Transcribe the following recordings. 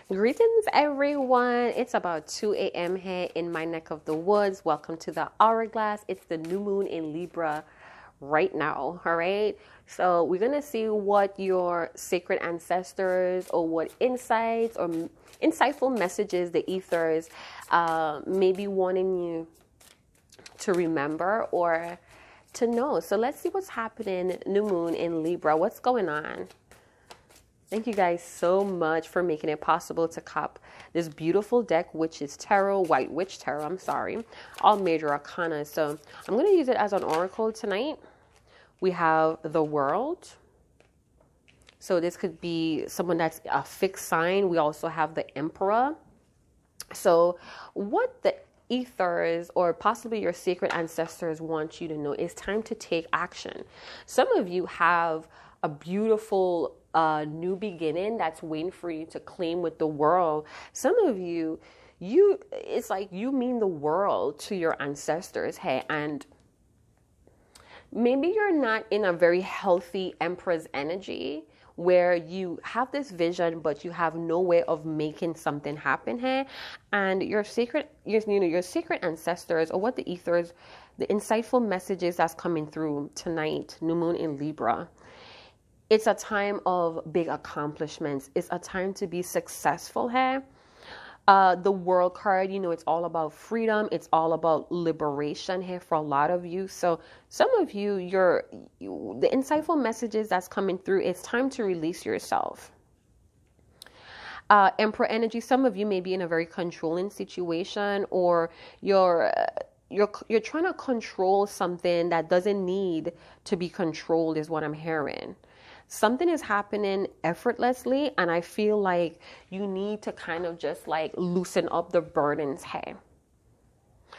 Greetings, everyone. It's about 2 a.m. here in my neck of the woods. Welcome to the hourglass. It's the new moon in Libra right now. All right. So we're going to see what your sacred ancestors or what insights or insightful messages the ethers may be wanting you to remember or to know. So let's see what's happening. New moon in Libra. What's going on? Thank you guys so much for making it possible to cop this beautiful deck, which is Tarot, White Witch Tarot, I'm sorry, all major arcana. So I'm going to use it as an oracle tonight. We have the World. So this could be someone that's a fixed sign. We also have the Emperor. So what the ethers or possibly your sacred ancestors want you to know is time to take action. Some of you have a beautiful new beginning that's waiting for you to claim with the world. Some of you, it's like you mean the world to your ancestors, hey, and maybe you're not in a very healthy Empress energy where you have this vision, but you have no way of making something happen here. And your sacred ancestors or what the ethers, the insightful messages that's coming through tonight, new moon in Libra. It's a time of big accomplishments. It's a time to be successful here. The World card, it's all about freedom. It's all about liberation here for a lot of you. So some of you, the insightful messages that's coming through, it's time to release yourself. Emperor energy, some of you may be in a very controlling situation, or you're trying to control something that doesn't need to be controlled is what I'm hearing. Something is happening effortlessly, and I feel like you need to kind of just like loosen up the burdens. Hey,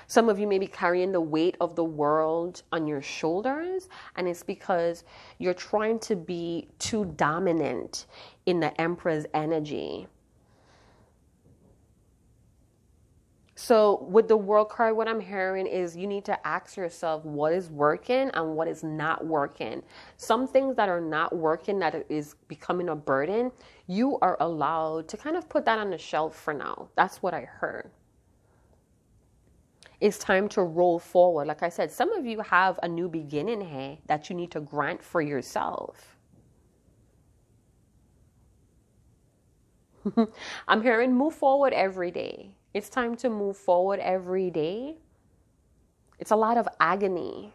some of you may be carrying the weight of the world on your shoulders, and it's because you're trying to be too dominant in the Emperor's energy. So with the World card, what I'm hearing is you need to ask yourself what is working and what is not working. Some things that are not working, that is becoming a burden, you are allowed to kind of put that on the shelf for now. That's what I heard. It's time to roll forward. Like I said, some of you have a new beginning here that you need to grant for yourself. I'm hearing move forward every day. It's time to move forward every day. It's a lot of agony.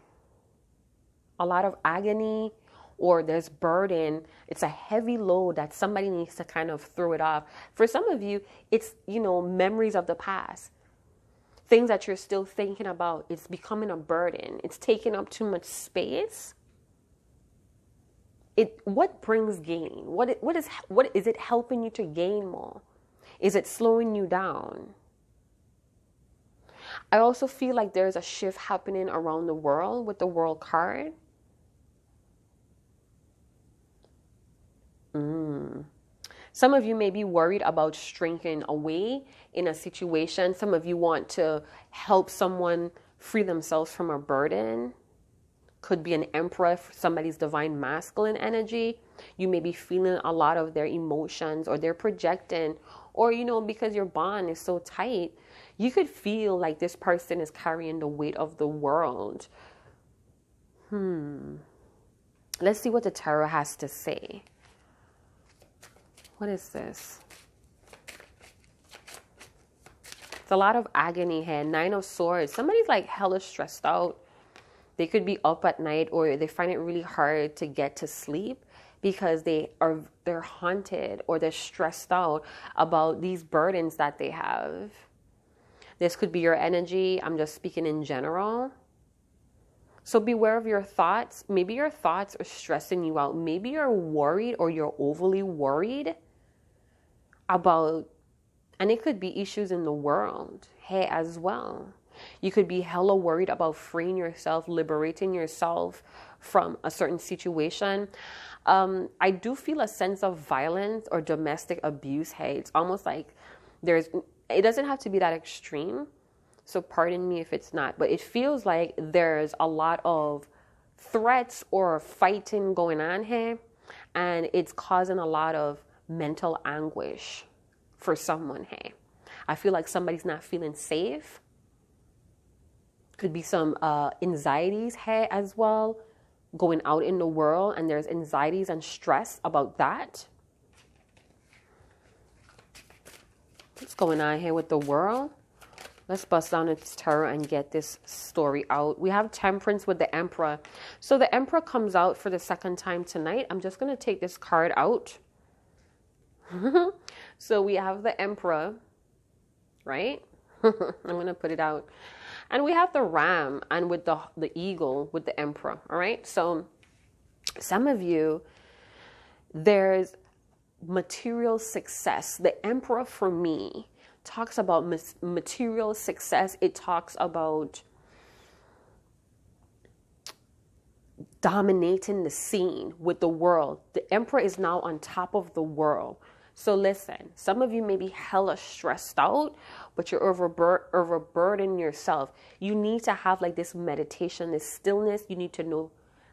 Or there's burden. It's a heavy load that somebody needs to kind of throw it off. For some of you, it's, memories of the past. Things that you're still thinking about. It's becoming a burden. It's taking up too much space. What brings gain? What is it helping you to gain more? Is it slowing you down? I also feel like there's a shift happening around the world with the World card. Some of you may be worried about shrinking away in a situation. Some of you want to help someone free themselves from a burden. Could be an Emperor, somebody's divine masculine energy. You may be feeling a lot of their emotions, or they're projecting, or, because your bond is so tight, you could feel like this person is carrying the weight of the world. Let's see what the tarot has to say. What is this? It's a lot of agony here. 9 of Swords. Somebody's like hella stressed out. They could be up at night, or they find it really hard to get to sleep because they're haunted, or they're stressed out about these burdens that they have. This could be your energy. I'm just speaking in general. So beware of your thoughts. Maybe your thoughts are stressing you out. Maybe you're worried, or you're overly worried about, and it could be issues in the world, hey, as well. You could be hella worried about freeing yourself, liberating yourself from a certain situation. I do feel a sense of violence or domestic abuse. Hey, it's almost like it doesn't have to be that extreme. So pardon me if it's not, but it feels like there's a lot of threats or fighting going on here, and it's causing a lot of mental anguish. for someone, hey. I feel like somebody's not feeling safe. Could be some anxieties, hey, as well, going out in the world, and there's anxieties and stress about that. What's going on here with the world? Let's bust down its tarot and get this story out. We have Temperance with the Emperor. So the Emperor comes out for the second time tonight. I'm just going to take this card out. So we have the Emperor, right? I'm going to put it out. And we have the Ram and with the Eagle with the Emperor, all right? So some of you, there's material success. The Emperor for me talks about material success. It talks about dominating the scene with the world. The Emperor is now on top of the world. So listen, some of you may be hella stressed out, but you're overburdening yourself. You need to have like this meditation, this stillness. You need to know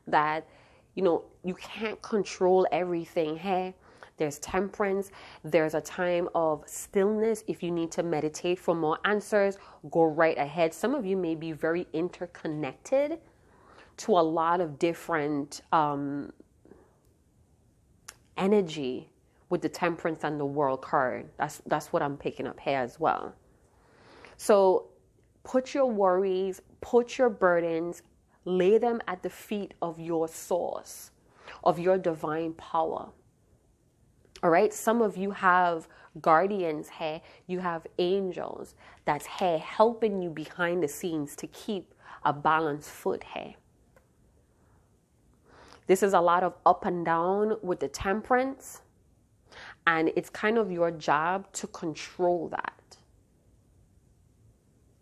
that, you know, you can't control everything. Hey, there's temperance. There's a time of stillness. If you need to meditate for more answers, go right ahead. Some of you may be very interconnected to a lot of different energy with the Temperance and the World card. That's what I'm picking up here as well. So put your worries, put your burdens, lay them at the feet of your source, of your divine power. All right. Some of you have guardians here. You have angels that's here helping you behind the scenes to keep a balanced foot here. This is a lot of up and down with the Temperance. And it's kind of your job to control that.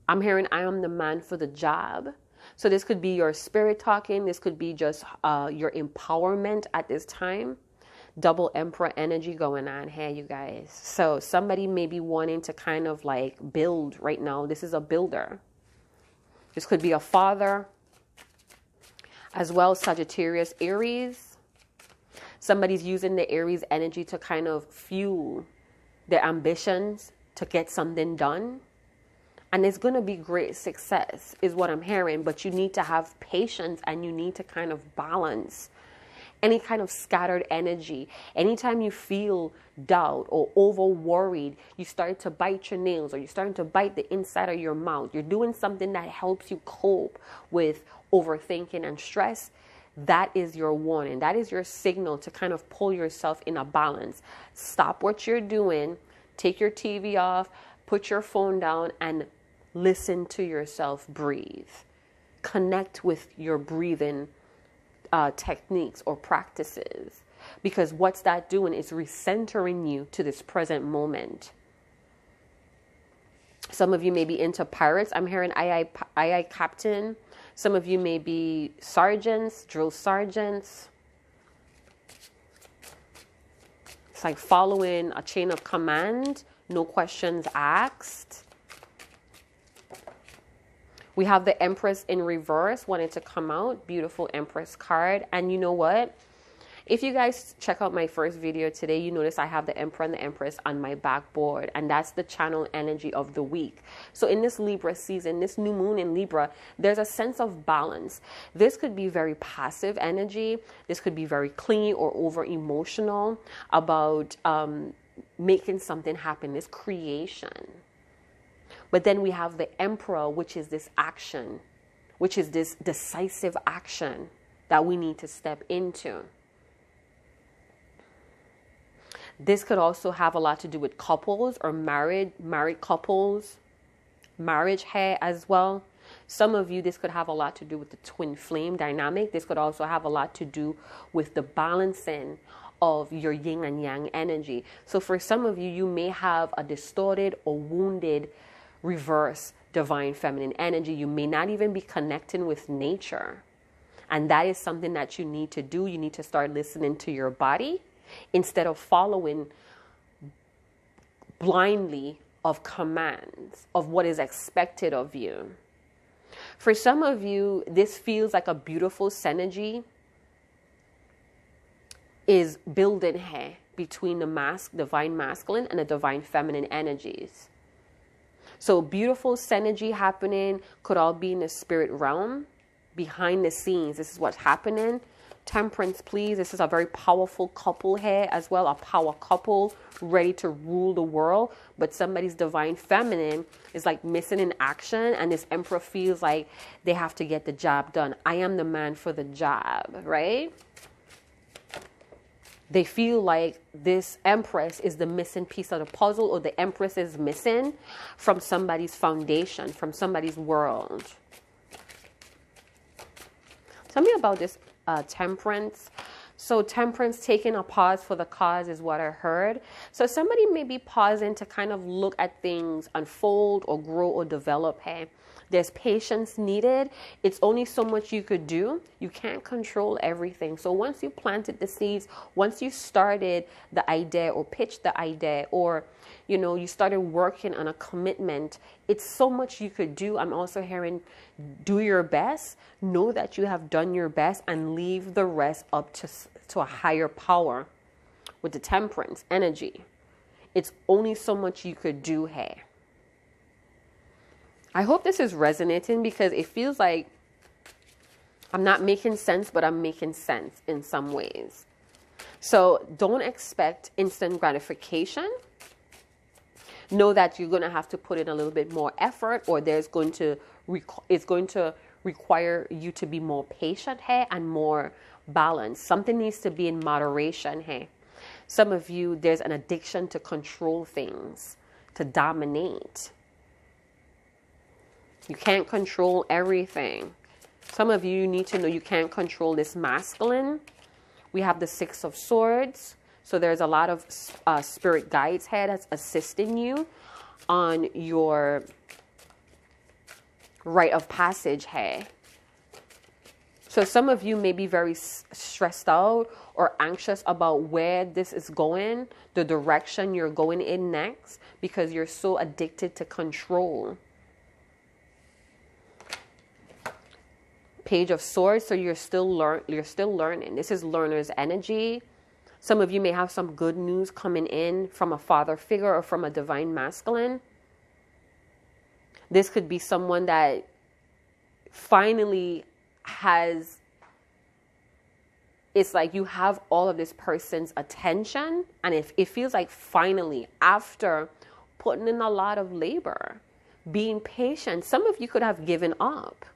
I'm hearing I am the man for the job. So this could be your spirit talking. This could be just your empowerment at this time. Double Emperor energy going on here, you guys. So somebody may be wanting to kind of like build right now. This is a builder. This could be a father as well, Sagittarius, Aries. Somebody's using the Aries energy to kind of fuel their ambitions to get something done. And it's going to be great success is what I'm hearing. But you need to have patience and you need to kind of balance any kind of scattered energy. Anytime you feel doubt or over worried, you start to bite your nails or you're starting to bite the inside of your mouth. You're doing something that helps you cope with overthinking and stress. That is your warning. That is your signal to kind of pull yourself in a balance. Stop what you're doing. Take your TV off. Put your phone down and listen to yourself breathe. Connect with your breathing techniques or practices. Because what's that doing is recentering you to this present moment. Some of you may be into pirates. I'm hearing aye, captain. Some of you may be sergeants, drill sergeants. It's like following a chain of command, no questions asked. We have the Empress in reverse, wanted to come out. Beautiful Empress card. And you know what? If you guys check out my first video today, you notice I have the Emperor and the Empress on my backboard. And that's the channel energy of the week. So in this Libra season, this new moon in Libra, there's a sense of balance. This could be very passive energy. This could be very clingy or over emotional about making something happen, this creation. But then we have the Emperor, which is this action, which is this decisive action that we need to step into. This could also have a lot to do with couples or married couples, marriage here as well. Some of you, this could have a lot to do with the twin flame dynamic. This could also have a lot to do with the balancing of your yin and yang energy. So for some of you, you may have a distorted or wounded reverse divine feminine energy. You may not even be connecting with nature. And that is something that you need to do. You need to start listening to your body instead of following blindly of commands of what is expected of you. For some of you, this feels like a beautiful synergy is building here. between the divine masculine and the divine feminine energies. So beautiful synergy happening could all be in the spirit realm. Behind the scenes, this is what's happening. Temperance, please. This is a very powerful couple here as well. A power couple ready to rule the world. But somebody's divine feminine is like missing in action. And this emperor feels like they have to get the job done. I am the man for the job, right? They feel like this empress is the missing piece of the puzzle, or the empress is missing from somebody's foundation, from somebody's world. Tell me about this temperance. So temperance, taking a pause for the cause is what I heard. So somebody may be pausing to kind of look at things unfold or grow or develop. Hey, there's patience needed. It's only so much you could do. You can't control everything. So once you planted the seeds, once you started the idea or pitched the idea, or you started working on a commitment, it's so much you could do. I'm also hearing do your best, know that you have done your best, and leave the rest up to a higher power with the temperance energy. It's only so much you could do here. I hope this is resonating, because it feels like I'm not making sense, but I'm making sense in some ways. So don't expect instant gratification. Know that you're going to have to put in a little bit more effort, or it's going to require you to be more patient here and more balanced. Something needs to be in moderation here. Some of you, there's an addiction to control things, to dominate. You can't control everything. Some of you need to know you can't control this masculine. We have the Six of Swords. So there's a lot of spirit guides here that's assisting you on your rite of passage here. So some of you may be very stressed out or anxious about where this is going, the direction you're going in next, because you're so addicted to control. Page of Swords, so you're still learning. This is learner's energy. Some of you may have some good news coming in from a father figure or from a divine masculine. This could be someone that finally has, it's like you have all of this person's attention, and if it feels like finally, after putting in a lot of labor, being patient, some of you could have given up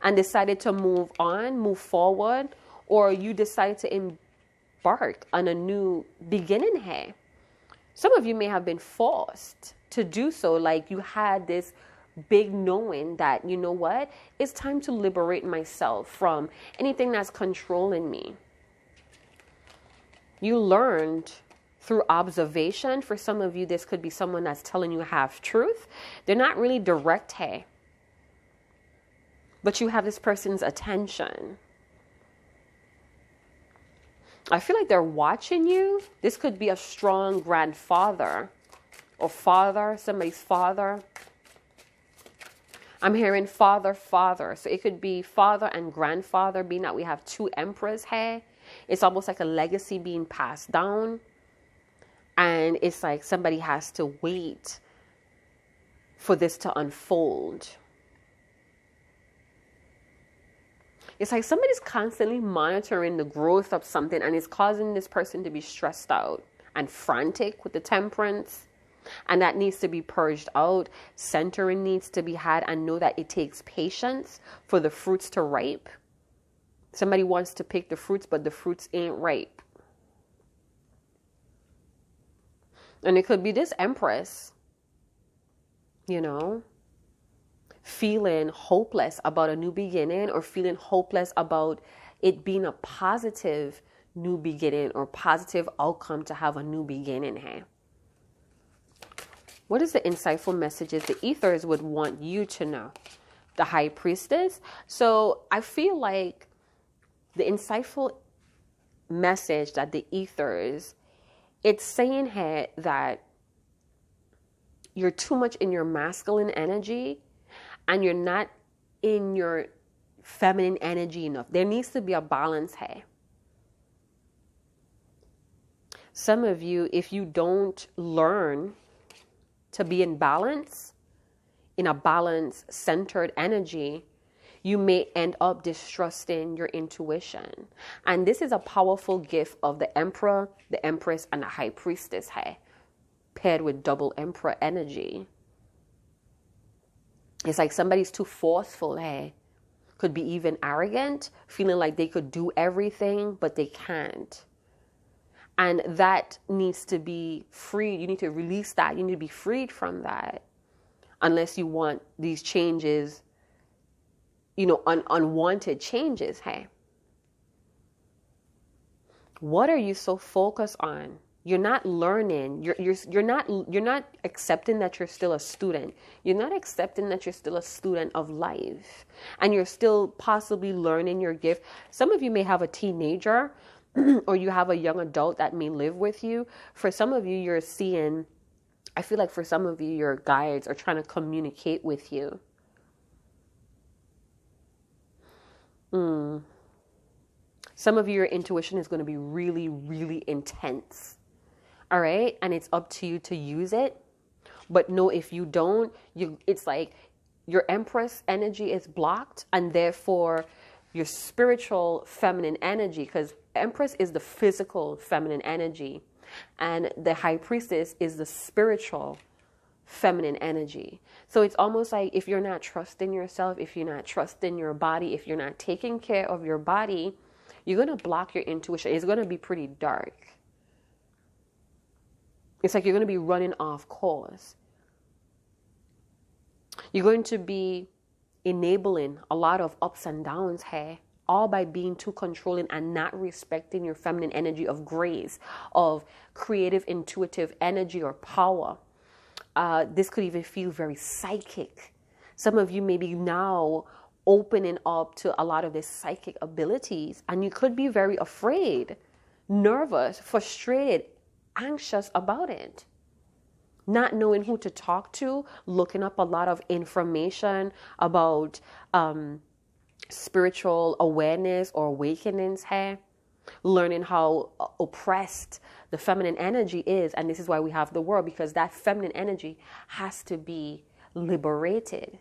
and decided to move on, move forward, or you decided to embark on a new beginning here. Some of you may have been forced to do so, like you had this big knowing that, you know what, it's time to liberate myself from anything that's controlling me. You learned through observation. For some of you, this could be someone that's telling you half truth. They're not really direct here, but you have this person's attention. I feel like they're watching you. This could be a strong grandfather or father, somebody's father. I'm hearing father. So it could be father and grandfather, being that we have two emperors here. It's almost like a legacy being passed down. And it's like somebody has to wait for this to unfold. It's like somebody's constantly monitoring the growth of something, and it's causing this person to be stressed out and frantic with the temperance. And that needs to be purged out. Centering needs to be had, and know that it takes patience for the fruits to ripe. Somebody wants to pick the fruits, but the fruits ain't ripe. And it could be this empress, feeling hopeless about a new beginning, or feeling hopeless about it being a positive new beginning or positive outcome to have a new beginning here. What is the insightful messages the ethers would want you to know? The High Priestess. So I feel like the insightful message that the ethers, it's saying here that you're too much in your masculine energy and you're not in your feminine energy enough. There needs to be a balance here. Some of you, if you don't learn to be in balance, in a balance centered energy, you may end up distrusting your intuition. And this is a powerful gift of the Emperor, the Empress, and the High Priestess, hey, paired with double Emperor energy. It's like somebody's too forceful, hey. Could be even arrogant, feeling like they could do everything, but they can't. And that needs to be freed. You need to release that. You need to be freed from that. Unless you want these changes, unwanted changes, hey. What are you so focused on? You're not learning. You're not accepting that you're still a student. You're not accepting that you're still a student of life. And you're still possibly learning your gift. Some of you may have a teenager or you have a young adult that may live with you. For some of you, you're seeing, I feel like for some of you, your guides are trying to communicate with you. Some of you, your intuition is going to be really, really intense. All right. And it's up to you to use it. But no, if you don't, it's like your Empress energy is blocked, and therefore your spiritual feminine energy, because Empress is the physical feminine energy and the High Priestess is the spiritual feminine energy. So it's almost like if you're not trusting yourself, if you're not trusting your body, if you're not taking care of your body, you're going to block your intuition. It's going to be pretty dark. It's like you're going to be running off course. You're going to be enabling a lot of ups and downs here, all by being too controlling and not respecting your feminine energy of grace, of creative, intuitive energy or power. This could even feel very psychic. Some of you may be now opening up to a lot of these psychic abilities, and you could be very afraid, nervous, frustrated, anxious about it. Not knowing who to talk to, looking up a lot of information about spiritual awareness or awakenings here, learning how oppressed the feminine energy is. And this is why we have the world, because that feminine energy has to be liberated.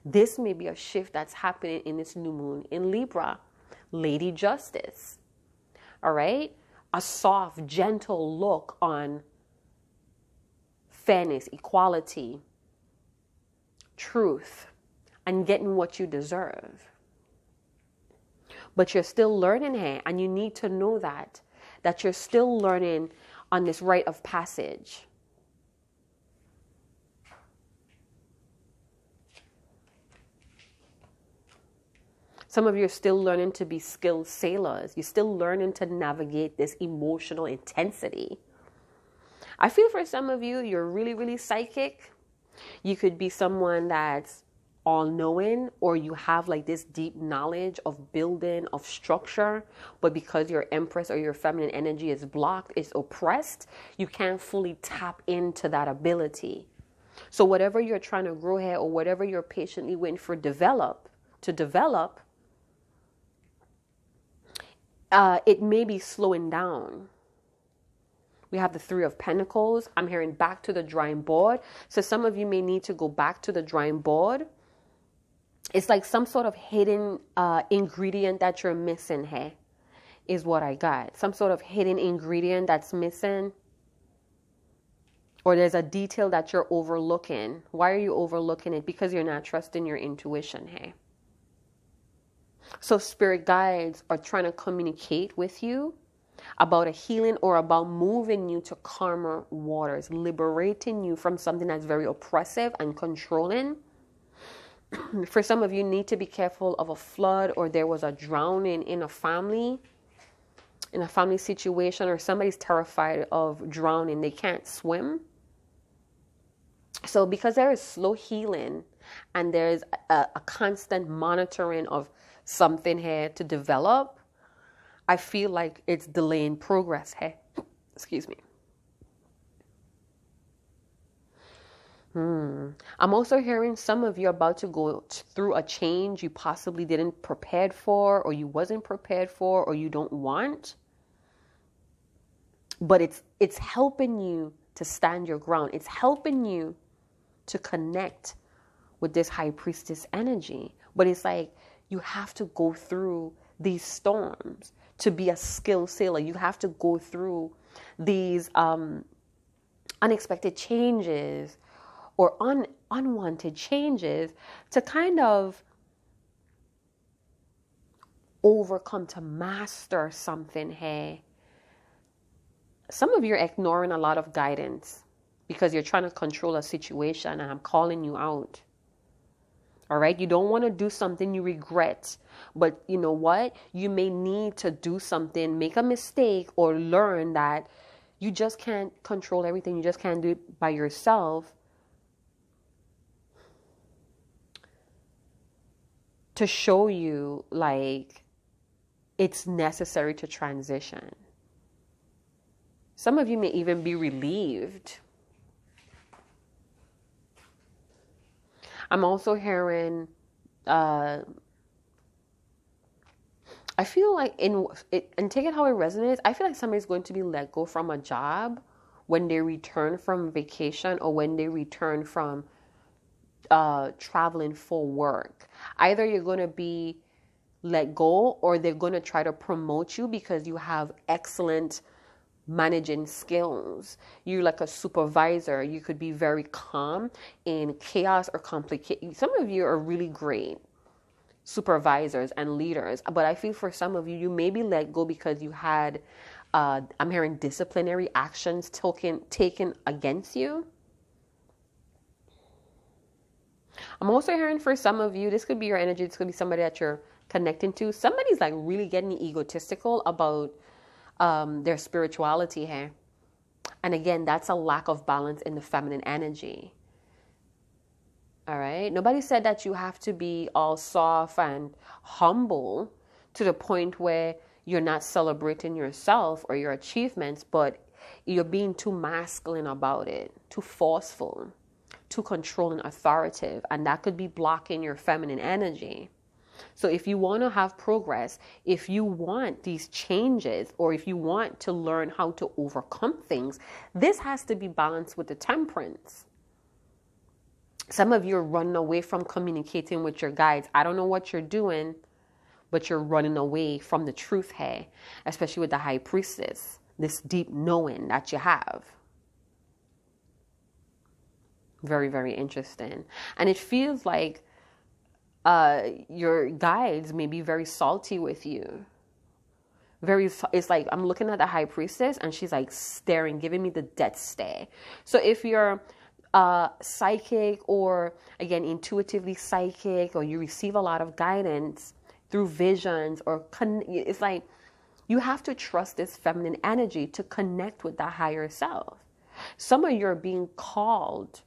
This may be a shift that's happening in this new moon in Libra. Lady Justice. All right? A soft, gentle look on fairness, equality, truth, and getting what you deserve. But you're still learning here, and you need to know that you're still learning on this rite of passage. Some of you are still learning to be skilled sailors. You're still learning to navigate this emotional intensity. I feel for some of you, you're really, really psychic. You could be someone that's all-knowing, or you have like this deep knowledge of building, of structure, but because your Empress or your feminine energy is blocked, is oppressed, you can't fully tap into that ability. So whatever you're trying to grow here, or whatever you're patiently waiting for to develop, it may be slowing down. We have the Three of Pentacles. I'm hearing back to the drawing board. So some of you may need to go back to the drawing board. It's like some sort of hidden ingredient that you're missing here is what I got. Some sort of hidden ingredient that's missing. Or there's a detail that you're overlooking. Why are you overlooking it? Because you're not trusting your intuition here. So spirit guides are trying to communicate with you about a healing or about moving you to calmer waters, liberating you from something that's very oppressive and controlling. For some of you, need to be careful of a flood, or there was a drowning in a family situation, or somebody's terrified of drowning. They can't swim. So because there is slow healing and there's a constant monitoring of something here to develop, I feel like it's delaying progress here. Excuse me. I'm also hearing some of you are about to go through a change you possibly didn't prepared for, or you wasn't prepared for, or you don't want. But it's helping you to stand your ground. It's helping you to connect with this high priestess energy. But it's like you have to go through these storms to be a skilled sailor. You have to go through these unexpected changes or unwanted changes to kind of overcome, to master something here. Some of you are ignoring a lot of guidance because you're trying to control a situation, and I'm calling you out. All right? You don't want to do something you regret, but you know what? You may need to do something, make a mistake, or learn that you just can't control everything. You just can't do it by yourself. To show you, like, it's necessary to transition. Some of you may even be relieved. I'm also hearing, I feel like and take it how it resonates, I feel like somebody's going to be let go from a job when they return from vacation or when they return from traveling for work. Either you're going to be let go or they're going to try to promote you because you have excellent managing skills. You're like a supervisor. You could be very calm in chaos or complicated. Some of you are really great supervisors and leaders, but I feel for some of you, you may be let go because you had, I'm hearing disciplinary actions taken against you. I'm also hearing for some of you, this could be your energy, this could be somebody that you're connecting to. Somebody's like really getting egotistical about their spirituality here. And again, that's a lack of balance in the feminine energy. All right. Nobody said that you have to be all soft and humble to the point where you're not celebrating yourself or your achievements, but you're being too masculine about it, too forceful, too controlling, authoritative, and that could be blocking your feminine energy. So if you want to have progress, if you want these changes, or if you want to learn how to overcome things, this has to be balanced with the temperance. Some of you are running away from communicating with your guides. I don't know what you're doing, but you're running away from the truth here, especially with the high priestess, this deep knowing that you have. Very, very interesting. And it feels like your guides may be very salty with you. It's like I'm looking at the high priestess and she's like staring, giving me the death stare. So if you're psychic, or again intuitively psychic, or you receive a lot of guidance through visions, or it's like you have to trust this feminine energy to connect with the higher self. Some of you are being called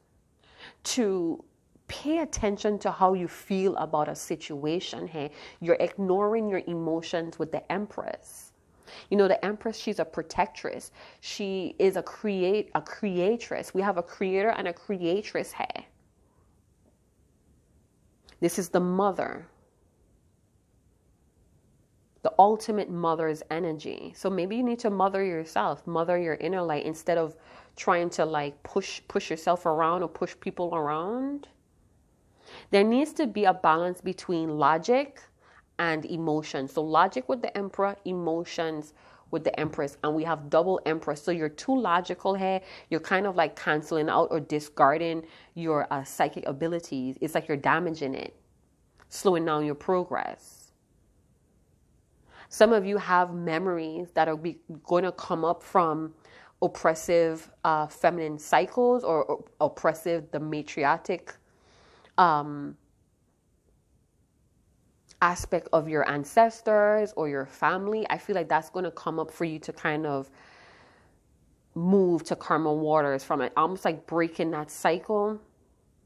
to pay attention to how you feel about a situation here. You're ignoring your emotions with the Empress. You know, the Empress, she's a protectress. She is a creatress. We have a creator and a creatress here. This is the mother. The ultimate mother's energy. So maybe you need to mother yourself, mother your inner light, instead of trying to like push yourself around or push people around. There needs to be a balance between logic and emotion. So logic with the Emperor, emotions with the Empress, and we have double Empress. So you're too logical here. You're kind of like canceling out or discarding your psychic abilities. It's like you're damaging it, slowing down your progress. Some of you have memories that are going to come up from oppressive feminine cycles, or oppressive, the matriarchic aspect of your ancestors or your family. I feel like that's going to come up for you to kind of move to karma waters from it, almost like breaking that cycle.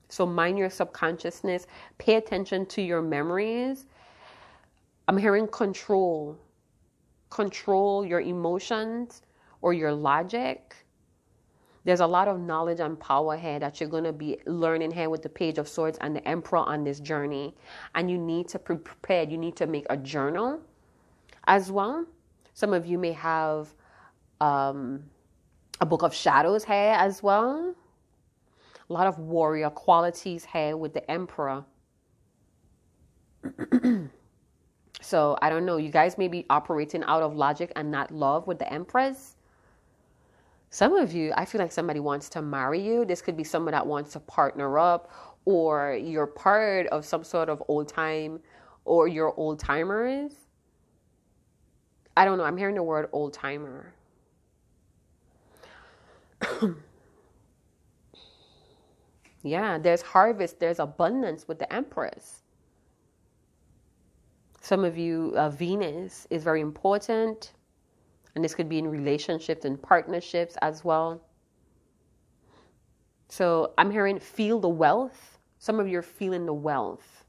So mind your subconsciousness, pay attention to your memories. I'm hearing control your emotions or your logic. There's a lot of knowledge and power here that you're going to be learning here with the Page of Swords and the Emperor on this journey. And you need to be prepared. You need to make a journal as well. Some of you may have A book of shadows here as well. A lot of warrior qualities here with the Emperor. So I don't know, you guys may be operating out of logic and not love with the Empress. Some of you, I feel like somebody wants to marry you. This could be someone that wants to partner up, or you're part of some sort of old time, or you're old timers. I don't know, I'm hearing the word old timer. Yeah, there's harvest, there's abundance with the Empress. Some of you, Venus is very important. And this could be in relationships and partnerships as well. So I'm hearing feel the wealth. Some of you are feeling the wealth.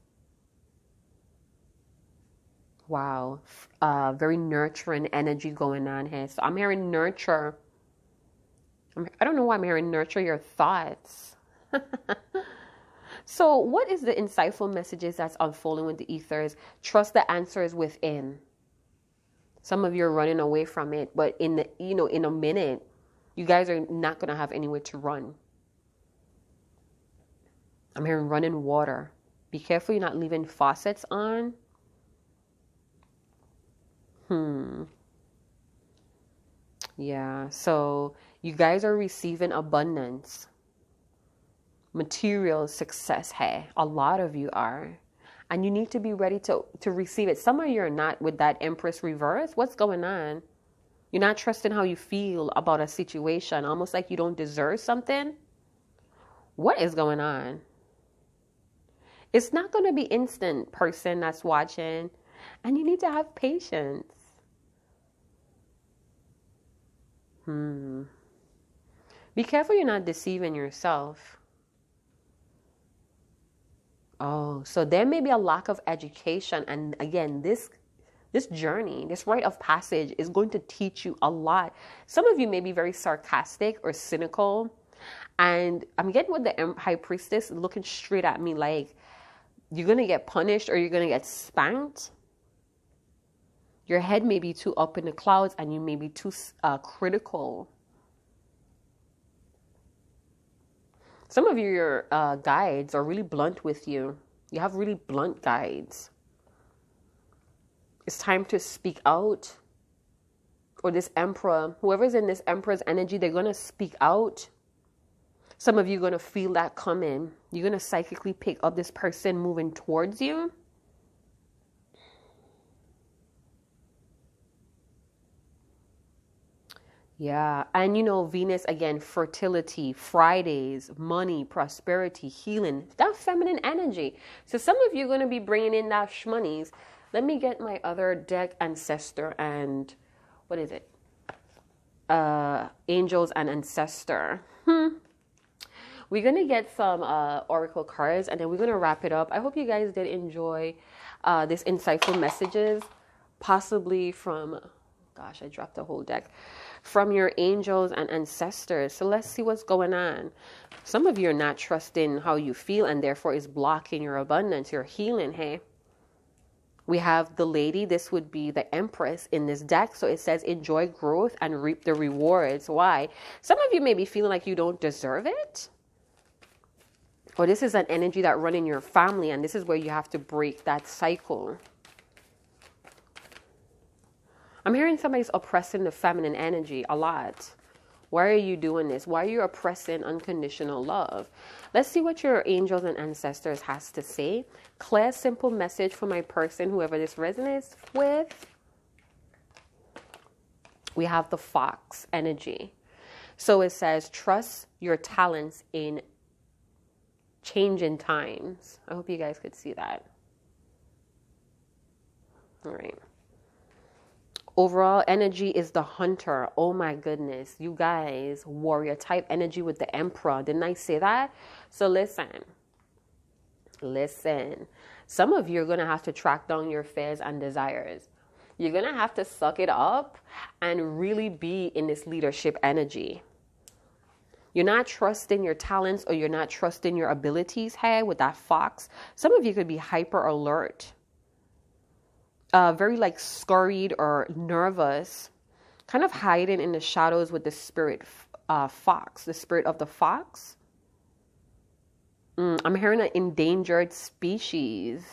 Wow. Very nurturing energy going on here. So I'm hearing nurture. I don't know why I'm hearing nurture your thoughts. So what is the insightful messages that's unfolding with the ethers? Trust the answer is within. Some of you are running away from it, but in a minute, you guys are not going to have anywhere to run. I'm hearing running water. Be careful you're not leaving faucets on. Yeah, so you guys are receiving abundance. Material success here. A lot of you are. And you need to be ready to receive it. Some of you are not with that Empress reverse. What's going on? You're not trusting how you feel about a situation. Almost like you don't deserve something. What is going on? It's not going to be instant, person that's watching. And you need to have patience. Be careful you're not deceiving yourself. Oh, so there may be a lack of education. And again, this journey, this rite of passage is going to teach you a lot. Some of you may be very sarcastic or cynical. And I'm getting with the High Priestess looking straight at me like, you're going to get punished or you're going to get spanked. Your head may be too up in the clouds and you may be too critical. Some of your guides are really blunt with you. You have really blunt guides. It's time to speak out. Or this Emperor, whoever's in this Emperor's energy, they're going to speak out. Some of you are going to feel that coming. You're going to psychically pick up this person moving towards you. Yeah, and Venus, again, fertility, Fridays, money, prosperity, healing, that feminine energy. So some of you are going to be bringing in that shmonies. Let me get my other deck, Ancestor, and what is it? Angels and Ancestor. We're going to get some oracle cards, and then we're going to wrap it up. I hope you guys did enjoy this insightful messages, possibly from, gosh, I dropped the whole deck, from your angels and ancestors. So let's see what's going on. Some of you are not trusting how you feel, and therefore is blocking your abundance, your healing. Hey, we have the Lady. This would be the Empress in this deck. So it says enjoy growth and reap the rewards. Why? Some of you may be feeling like you don't deserve it. Or this is an energy that runs in your family, and this is where you have to break that cycle. I'm hearing somebody's oppressing the feminine energy a lot. Why are you doing this? Why are you oppressing unconditional love? Let's see what your angels and ancestors has to say. Clear, simple message for my person, whoever this resonates with. We have the Fox energy. So it says, trust your talents in changing times. I hope you guys could see that. All right. Overall energy is the Hunter. Oh my goodness. You guys, warrior type energy with the Emperor. Didn't I say that? So listen. Some of you are going to have to track down your fears and desires. You're going to have to suck it up and really be in this leadership energy. You're not trusting your talents, or you're not trusting your abilities here with that Fox. Some of you could be hyper alert. Very scurried or nervous, kind of hiding in the shadows with the spirit fox, the spirit of the fox. I'm hearing an endangered species.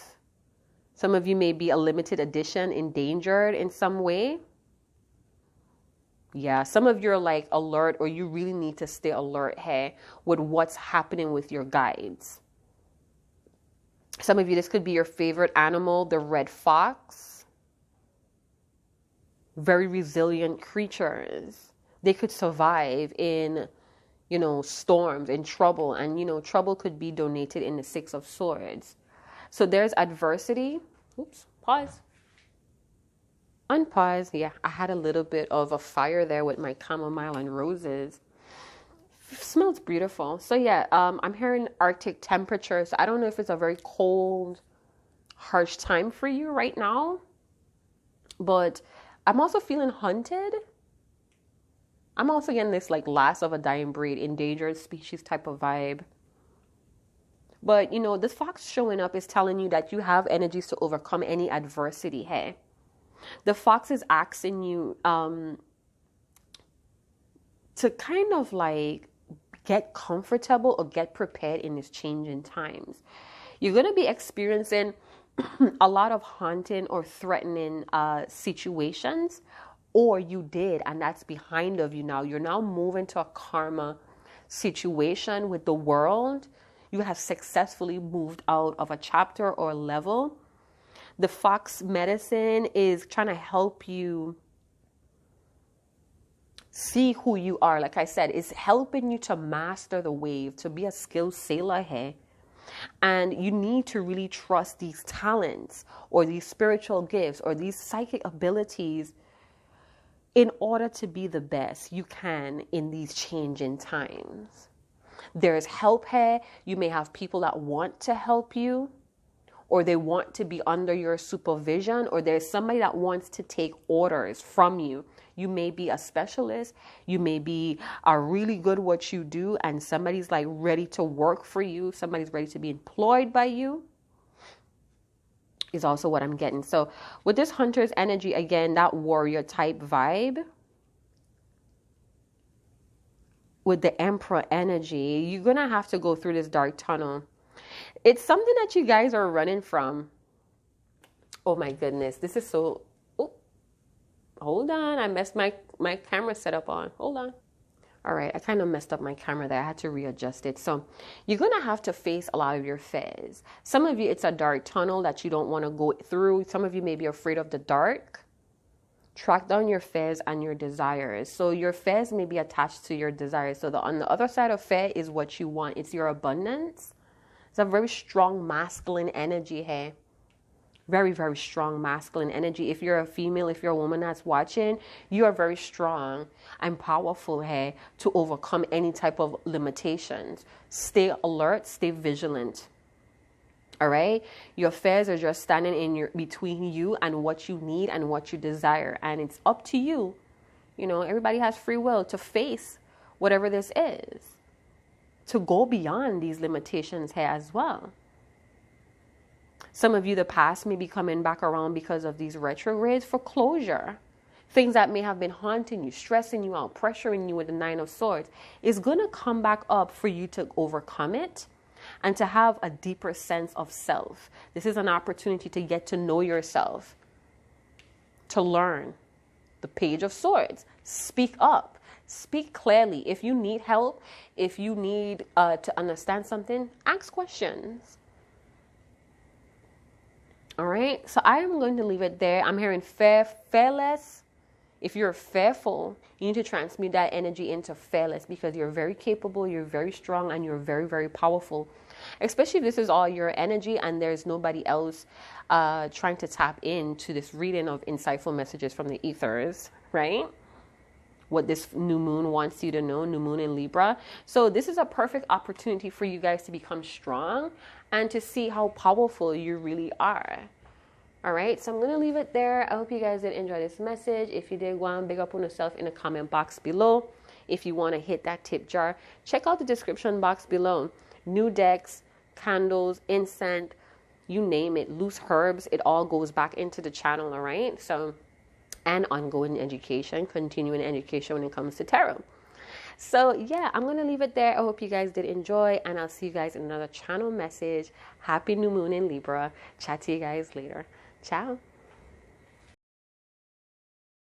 Some of you may be a limited edition, endangered in some way. Yeah, some of you are like alert, or you really need to stay alert here with what's happening with your guides. Some of you, this could be your favorite animal, the red fox. Very resilient creatures. They could survive in, storms, in trouble. And, trouble could be donated in the Six of Swords. So there's adversity. Oops, pause. Unpause. Yeah, I had a little bit of a fire there with my chamomile and roses. Smells beautiful. So yeah, I'm hearing Arctic temperatures. I don't know if it's a very cold, harsh time for you right now, but I'm also feeling hunted. I'm also getting this like last of a dying breed, endangered species type of vibe. But this fox showing up is telling you that you have energies to overcome any adversity. Hey, the fox is asking you to kind of like get comfortable or get prepared in these changing times. You're going to be experiencing a lot of haunting or threatening situations, or you did, and that's behind of you now. You're now moving to a karma situation with the world. You have successfully moved out of a chapter or level. The fox medicine is trying to help you see who you are. Like I said, it's helping you to master the wave, to be a skilled sailor here. And you need to really trust these talents or these spiritual gifts or these psychic abilities in order to be the best you can in these changing times. There's help here. You may have people that want to help you, or they want to be under your supervision, or there's somebody that wants to take orders from you. You may be a specialist. You may be really good at what you do, and somebody's like ready to work for you. Somebody's ready to be employed by you is also what I'm getting. So with this hunter's energy, again, that warrior type vibe, with the emperor energy, you're going to have to go through this dark tunnel. It's something that you guys are running from. Oh my goodness. This is so... Oh, hold on. I messed my camera setup on. Hold on. All right. I kind of messed up my camera there. I had to readjust it. So you're going to have to face a lot of your fears. Some of you, it's a dark tunnel that you don't want to go through. Some of you may be afraid of the dark. Track down your fears and your desires. So your fears may be attached to your desires. So on the other side of fear is what you want. It's your abundance. It's a very strong masculine energy here. Very, very strong masculine energy. If you're a female, if you're a woman that's watching, you are very strong and powerful here to overcome any type of limitations. Stay alert, stay vigilant. All right? Your fears are just standing in between you and what you need and what you desire. And it's up to you. Everybody has free will to face whatever this is, to go beyond these limitations here as well. Some of you, the past may be coming back around because of these retrogrades for closure. Things that may have been haunting you, stressing you out, pressuring you with the Nine of Swords is going to come back up for you to overcome it and to have a deeper sense of self. This is an opportunity to get to know yourself, to learn. The Page of Swords. Speak up. Speak clearly. If you need help, if you need to understand something, ask questions. All right. So I am going to leave it there. I'm hearing fearless. If you're fearful, you need to transmute that energy into fearless, because you're very capable, you're very strong, and you're very, very powerful. Especially if this is all your energy and there's nobody else trying to tap into this reading of insightful messages from the ethers, right? What this new moon wants you to know, new moon in Libra. So this is a perfect opportunity for you guys to become strong and to see how powerful you really are. All right, so I'm going to leave it there. I hope you guys did enjoy this message. If you did, go on, big up on yourself in the comment box below. If you want to hit that tip jar, check out the description box below. New decks, candles, incense, you name it, loose herbs, it all goes back into the channel, all right? So, and ongoing education, continuing education when it comes to tarot. So yeah, I'm going to leave it there. I hope you guys did enjoy, and I'll see you guys in another channel message. Happy new moon in Libra. Chat to you guys later. Ciao.